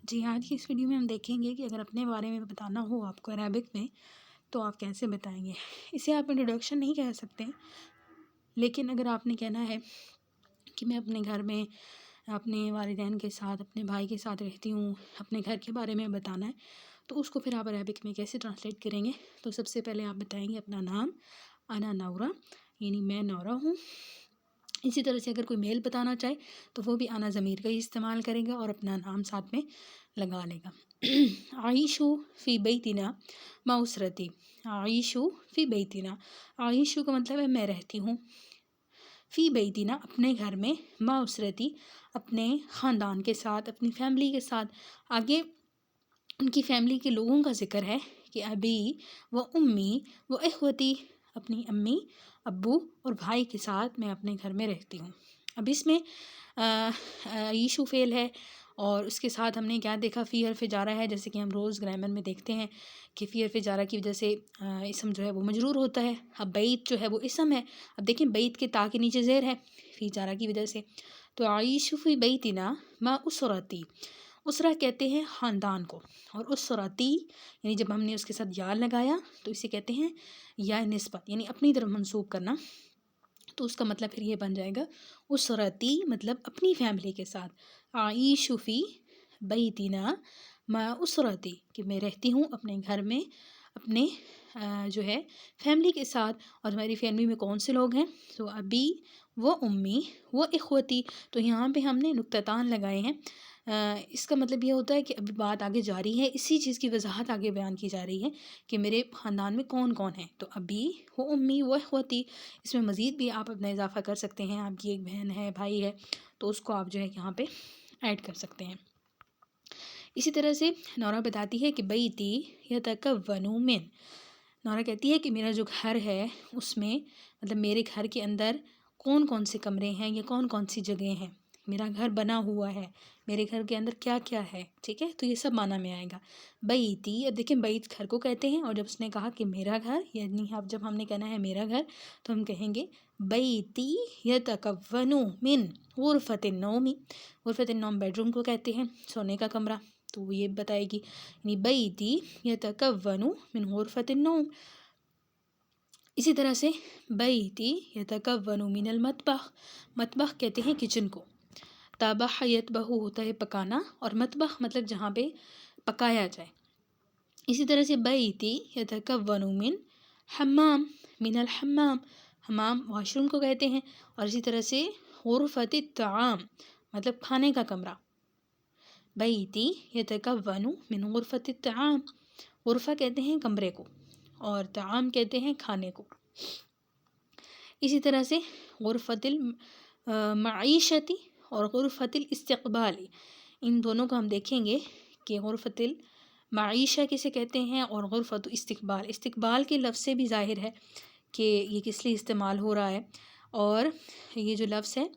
جی، آج کی اس ویڈیو میں ہم دیکھیں گے کہ اگر اپنے بارے میں بتانا ہو آپ کو عربک میں تو آپ کیسے بتائیں گے۔ اسے آپ انٹروڈکشن نہیں کہہ سکتے، لیکن اگر آپ نے کہنا ہے کہ میں اپنے گھر میں اپنے والدین کے ساتھ اپنے بھائی کے ساتھ رہتی ہوں، اپنے گھر کے بارے میں بتانا ہے، تو اس کو پھر آپ عربک میں کیسے ٹرانسلیٹ کریں گے۔ تو سب سے پہلے آپ بتائیں گے اپنا نام، انا نورہ، یعنی میں نورہ ہوں۔ اسی طرح سے اگر کوئی میل بتانا چاہے تو وہ بھی انا ضمیر کا ہی استعمال کرے گا اور اپنا نام ساتھ میں لگا لے گا۔ عائشو فی بیتنا ما اسرتی، عائشو فی بیتنا، عائشو کا مطلب ہے میں رہتی ہوں، فی بیتنا اپنے گھر میں، ما اسرتی اپنے خاندان کے ساتھ، اپنی فیملی کے ساتھ۔ آگے ان کی فیملی کے لوگوں کا ذکر ہے کہ ابی و امی و اخوتی، اپنی امی، ابو اور بھائی کے ساتھ میں اپنے گھر میں رہتی ہوں۔ اب اس میں عیشو فعل ہے اور اس کے ساتھ ہم نے کیا دیکھا، فی حرف جارہ ہے، جیسے کہ ہم روز گرامر میں دیکھتے ہیں کہ فی حرف جارہ کی وجہ سے اسم جو ہے وہ مجرور ہوتا ہے۔ اب بیت جو ہے وہ اسم ہے، اب دیکھیں بیت کے تا کے نیچے زیر ہے فی جارہ کی وجہ سے، تو عائشو فی بیتنا ما اسرتی، اسرہ کہتے ہیں خاندان کو، اور اسرتی یعنی جب ہم نے اس کے ساتھ یا لگایا تو اسے کہتے ہیں یا نسبت، یعنی اپنی طرف منسوب کرنا، تو اس کا مطلب پھر یہ بن جائے گا اسرتی، مطلب اپنی فیملی کے ساتھ۔ عائشو فی بیتنا ما اسرتی، کہ میں رہتی ہوں اپنے گھر میں اپنے جو ہے فیملی کے ساتھ۔ اور ہماری فیملی میں کون سے لوگ ہیں، تو ابی و امی و اخوتی، تو یہاں پہ ہم نے نقطہ تان لگائے ہیں۔ اس کا مطلب یہ ہوتا ہے کہ ابھی بات آگے جاری ہے، اسی چیز کی وضاحت آگے بیان کی جا رہی ہے کہ میرے خاندان میں کون کون ہیں، تو ابی و امی و اخوتی۔ اس میں مزید بھی آپ اپنا اضافہ کر سکتے ہیں، آپ کی ایک بہن ہے، بھائی ہے، تو اس کو آپ جو ہے یہاں پہ ایڈ کر سکتے ہیں۔ اسی طرح سے نورہ بتاتی ہے کہ بیتی یتکون من، نورہ کہتی ہے کہ میرا جو گھر ہے اس میں، مطلب میرے گھر کے اندر کون کون سے کمرے ہیں یا کون کون سی جگہیں ہیں، میرا گھر بنا ہوا ہے، میرے گھر کے اندر کیا کیا ہے، ٹھیک ہے، تو یہ سب معنی میں آئے گا۔ بیتی، اب دیکھیں بیت گھر کو کہتے ہیں، اور جب اس نے کہا کہ میرا گھر، یعنی اب جب ہم نے کہنا ہے میرا گھر تو ہم کہیں گے بیتی یتکون من غرفۃ النوم، غرفۃ النوم بیڈ روم کو کہتے ہیں، سونے کا کمرہ، تو وہ یہ بتائے گی، یعنی بیتی یتکون من غرفۃ النوم۔ اسی طرح سے بیتی یتکون من المطبخ، مطبخ کہتے ہیں کچن کو، طبخ یطبخ ہوتا ہے پکانا، اور مطبخ مطلب جہاں پہ پکایا جائے۔ اسی طرح سے بیتی یتکون من حمام، من الحمام، حمام واش روم کو کہتے ہیں، اور اسی طرح سے غرفۃ الطعام مطلب کھانے کا کمرہ، بیتی یتکون من غرفۃ الطعام، غرفہ کہتے ہیں کمرے کو اور طعام کہتے ہیں کھانے کو۔ اسی طرح سے غرفۃ المعیشتی اور غرفۃ الاستقبال، ان دونوں کو ہم دیکھیں گے کہ غرفۃ المعیشہ کسے کہتے ہیں اور غرفۃ استقبال، استقبال کے لفظ سے بھی ظاہر ہے کہ یہ کس لیے استعمال ہو رہا ہے، اور یہ جو لفظ ہے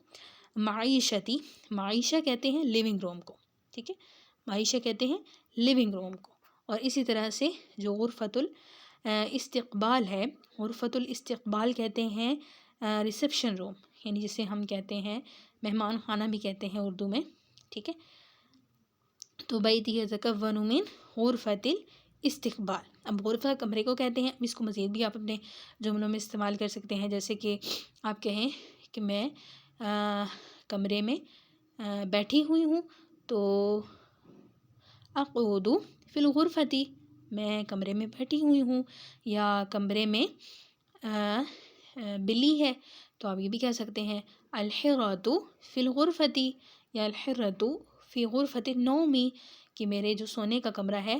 معیشتی، معیشہ کہتے ہیں لیونگ روم کو، ٹھیک ہے، معیشہ کہتے ہیں لیونگ روم کو، اور اسی طرح سے جو غرفۃ الاستقبال ہے، غرفۃ الاستقبال کہتے ہیں ریسیپشن روم، یعنی جسے ہم کہتے ہیں مہمان خانہ بھی کہتے ہیں اردو میں، ٹھیک ہے۔ تو بیتی یتکون من غرفۃ الاستقبال، اب غرفہ کمرے کو کہتے ہیں، اس کو مزید بھی آپ اپنے جملوں میں استعمال کر سکتے ہیں، جیسے کہ آپ کہیں کہ میں کمرے میں بیٹھی ہوئی ہوں، تو اقعد فی الغرفۃ، میں کمرے میں بیٹھی ہوئی ہوں، یا کمرے میں بلی ہے تو آپ یہ بھی کہہ سکتے ہیں الحرۃ فی الغرفۃ، یا الحرۃ فی غرفۃ النوم، کہ میرے جو سونے کا کمرہ ہے،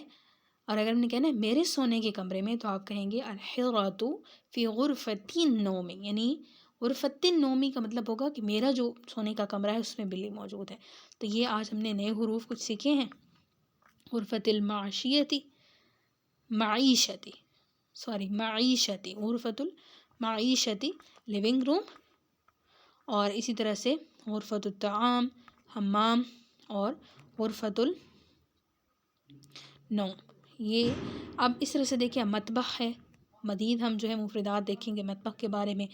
اور اگر ہم نے کہنا ہے میرے سونے کے کمرے میں تو آپ کہیں گے الحرۃ فی غرفۃ النوم، یعنی غرفۃ النوم کا مطلب ہوگا کہ میرا جو سونے کا کمرہ ہے اس میں بلی موجود ہے۔ تو یہ آج ہم نے نئے حروف کچھ سیکھے ہیں، غرفۃ المعیشتی، معیشتی، معیشتی، غرفۃ المعیشتی لیونگ روم، اور اسی طرح سے غرفۃ الطعام حمام، اور غرفۃ النوم۔ یہ اب اس طرح سے دیکھیں، مطبخ ہے، مزید ہم جو ہے مفردات دیکھیں گے مطبخ کے بارے میں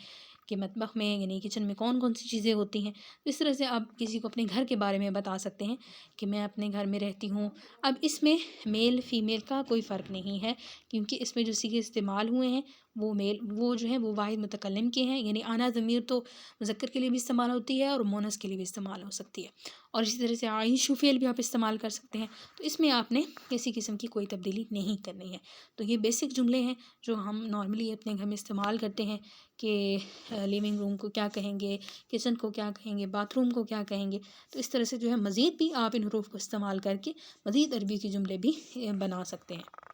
کہ مطبخ میں یعنی کچن میں کون کون سی چیزیں ہوتی ہیں. اس طرح سے آپ کسی کو اپنے گھر کے بارے میں بتا سکتے ہیں کہ میں اپنے گھر میں رہتی ہوں. اب اس میں میل فیمیل کا کوئی فرق نہیں ہے، کیونکہ اس میں جو صیغے استعمال ہوئے ہیں وہ جو ہیں وہ واحد متکلم کے ہیں. یعنی انا ضمیر تو مذکر کے لیے بھی استعمال ہوتی ہے اور مونث کے لیے بھی استعمال ہو سکتی ہے. اور اسی طرح سے عائشو فعل بھی آپ استعمال کر سکتے ہیں. تو اس میں آپ نے کسی قسم کی کوئی تبدیلی نہیں کرنی ہے. تو یہ بیسک جملے ہیں جو ہم نارملی اپنے گھر میں استعمال کرتے ہیں کہ لیونگ روم کو کیا کہیں گے، کچن کو کیا کہیں گے، باتھ روم کو کیا کہیں گے. تو اس طرح سے جو ہے مزید بھی آپ ان حروف کو استعمال کر کے مزید عربی کے جملے بھی بنا سکتے ہیں.